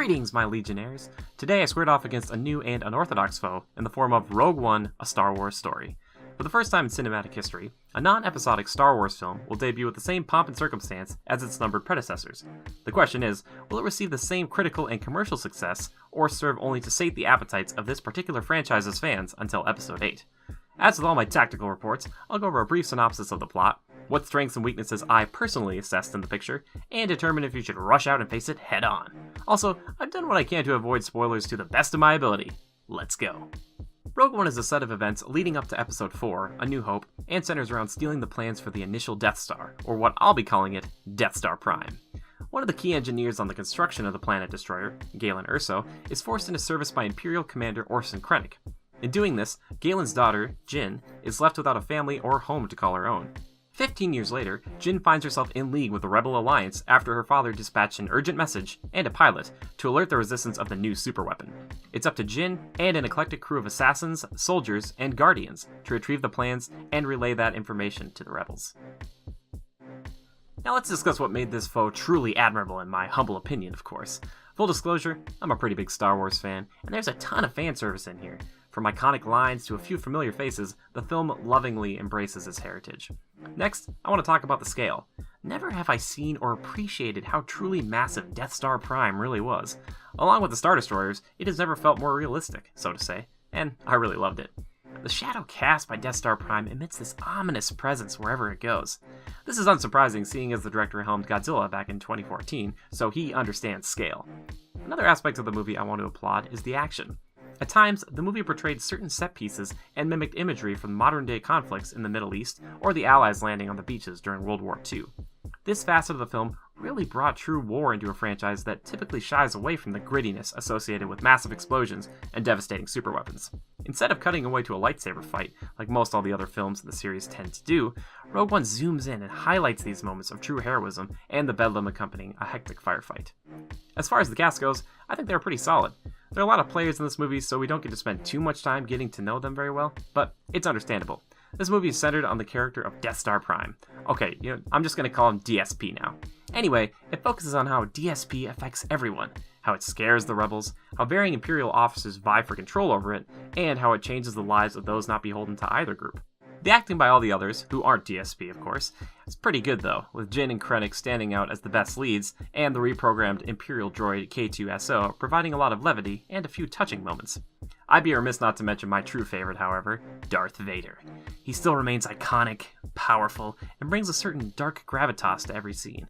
Greetings, my Legionnaires! Today I squared off against a new and unorthodox foe in the form of Rogue One, a Star Wars story. For the first time in cinematic history, a non-episodic Star Wars film will debut with the same pomp and circumstance as its numbered predecessors. The question is, will it receive the same critical and commercial success, or serve only to sate the appetites of this particular franchise's fans until Episode 8? As with all my tactical reports, I'll go over a brief synopsis of the plot, what strengths and weaknesses I personally assessed in the picture, and determine if you should rush out and face it head-on. Also, I've done what I can to avoid spoilers to the best of my ability. Let's go. Rogue One is a set of events leading up to Episode 4, A New Hope, and centers around stealing the plans for the initial Death Star, or what I'll be calling it, Death Star Prime. One of the key engineers on the construction of the planet destroyer, Galen Erso, is forced into service by Imperial Commander Orson Krennic. In doing this, Galen's daughter, Jyn, is left without a family or home to call her own. 15 years later, Jyn finds herself in league with the Rebel Alliance after her father dispatched an urgent message, and a pilot, to alert the resistance of the new superweapon. It's up to Jyn and an eclectic crew of assassins, soldiers, and guardians to retrieve the plans and relay that information to the rebels. Now let's discuss what made this foe truly admirable in my humble opinion, of course. Full disclosure, I'm a pretty big Star Wars fan, and there's a ton of fan service in here. From iconic lines to a few familiar faces, the film lovingly embraces its heritage. Next, I want to talk about the scale. Never have I seen or appreciated how truly massive Death Star Prime really was. Along with the Star Destroyers, it has never felt more realistic, so to say, and I really loved it. The shadow cast by Death Star Prime emits this ominous presence wherever it goes. This is unsurprising, seeing as the director helmed Godzilla back in 2014, so he understands scale. Another aspect of the movie I want to applaud is the action. At times, the movie portrayed certain set pieces and mimicked imagery from modern-day conflicts in the Middle East or the Allies landing on the beaches during World War II. This facet of the film really brought true war into a franchise that typically shies away from the grittiness associated with massive explosions and devastating superweapons. Instead of cutting away to a lightsaber fight, like most all the other films in the series tend to do, Rogue One zooms in and highlights these moments of true heroism and the bedlam accompanying a hectic firefight. As far as the cast goes, I think they're pretty solid. There are a lot of players in this movie, so we don't get to spend too much time getting to know them very well, but it's understandable. This movie is centered on the character of Death Star Prime. Okay, I'm just going to call him DSP now. Anyway, it focuses on how DSP affects everyone, how it scares the rebels, how varying Imperial officers vie for control over it, and how it changes the lives of those not beholden to either group. The acting by all the others, who aren't DSP of course, is pretty good though, with Jyn and Krennic standing out as the best leads, and the reprogrammed Imperial droid K2SO providing a lot of levity and a few touching moments. I'd be remiss not to mention my true favorite, however, Darth Vader. He still remains iconic, powerful, and brings a certain dark gravitas to every scene.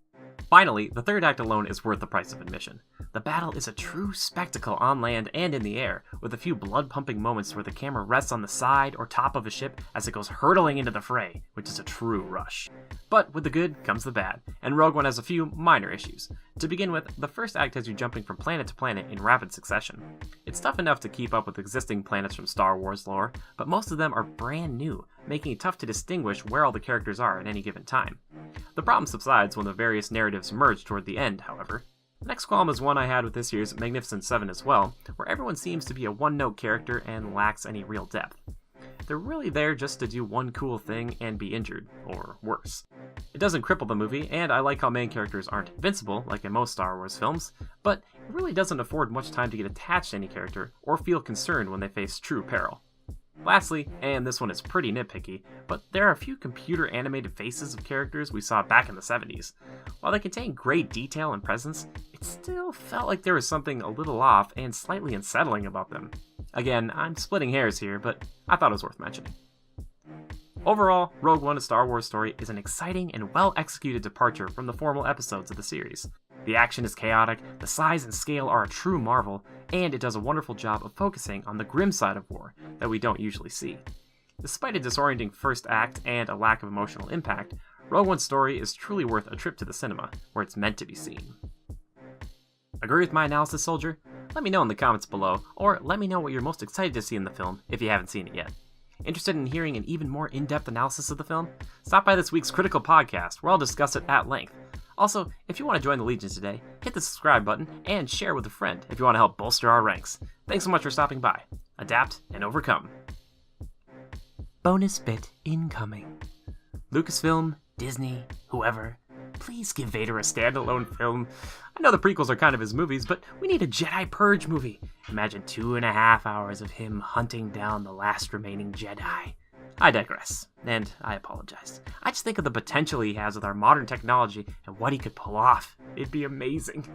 Finally, the third act alone is worth the price of admission. The battle is a true spectacle on land and in the air, with a few blood-pumping moments where the camera rests on the side or top of a ship as it goes hurtling into the fray, which is a true rush. But with the good comes the bad, and Rogue One has a few minor issues. To begin with, the first act has you jumping from planet to planet in rapid succession. It's tough enough to keep up with existing planets from Star Wars lore, but most of them are brand new, making it tough to distinguish where all the characters are at any given time. The problem subsides when the various narratives merge toward the end, however. The next qualm is one I had with this year's Magnificent Seven as well, where everyone seems to be a one-note character and lacks any real depth. They're really there just to do one cool thing and be injured, or worse. It doesn't cripple the movie, and I like how main characters aren't invincible, like in most Star Wars films, but it really doesn't afford much time to get attached to any character or feel concerned when they face true peril. Lastly, and this one is pretty nitpicky, but there are a few computer-animated faces of characters we saw back in the 70s. While they contain great detail and presence, it still felt like there was something a little off and slightly unsettling about them. Again, I'm splitting hairs here, but I thought it was worth mentioning. Overall, Rogue One: A Star Wars Story is an exciting and well-executed departure from the formal episodes of the series. The action is chaotic, the size and scale are a true marvel, and it does a wonderful job of focusing on the grim side of war that we don't usually see. Despite a disorienting first act and a lack of emotional impact, Rogue One's story is truly worth a trip to the cinema, where it's meant to be seen. Agree with my analysis, soldier? Let me know in the comments below, or let me know what you're most excited to see in the film if you haven't seen it yet. Interested in hearing an even more in-depth analysis of the film? Stop by this week's Critical Podcast, where I'll discuss it at length. Also, if you want to join the Legion today, hit the subscribe button and share with a friend if you want to help bolster our ranks. Thanks so much for stopping by. Adapt and overcome. Bonus bit incoming. Lucasfilm, Disney, whoever, Please give Vader a standalone film. I know the prequels are kind of his movies, but we need a Jedi Purge movie. Imagine 2.5 hours of him hunting down the last remaining Jedi. I digress, and I apologize. I just think of the potential he has with our modern technology and what he could pull off. It'd be amazing.